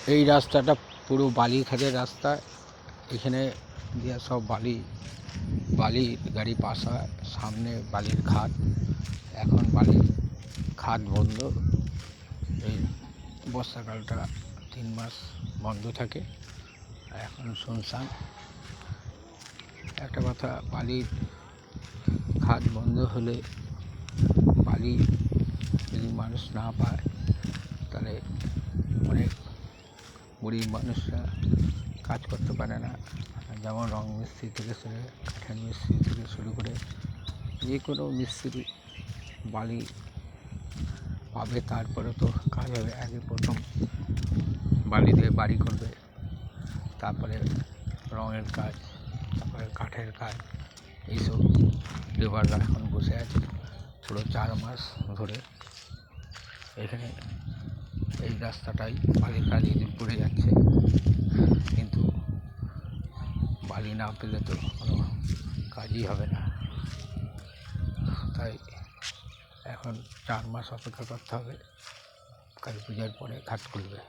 এই রাস্তাটা পুরো বালিখাতের রাস্তা। এখানে দিয়ে সব বালির গাড়ি পাস হয়। সামনে বালির খাদ। এখন বালির খাদ বন্ধ। এই বর্ষাকালটা 3 মাস বন্ধ থাকে। এখন শুনশান। একটা কথা, বালির খাদ বন্ধ হলে বালি যদি মানুষ না পায় তাহলে অনেক গরিব মানুষরা কাজ করতে পারে না। যেমন রং মিস্ত্রি থেকে কাঠের মিস্ত্রি থেকে শুরু করে যে কোনো মিস্ত্রি বালি পাবে, তারপরে তো কাজ হবে। আগে প্রথম বালি দিয়ে বাড়ি করবে, তারপরে রঙের কাজ, তারপরে কাঠের কাজ। এইসব লেবাররা এখন বসে আছে পুরো 4 মাস ধরে। এখানে এই রাস্তাটাই বালির কাজ ইঁদুর পড়ে যাচ্ছে, কিন্তু বালি না পেলে তো কোনো কাজই হবে না। তাই এখন 4 মাস অপেক্ষা করতে হবে। কালী পূজার পরে ঘাট খুলবে।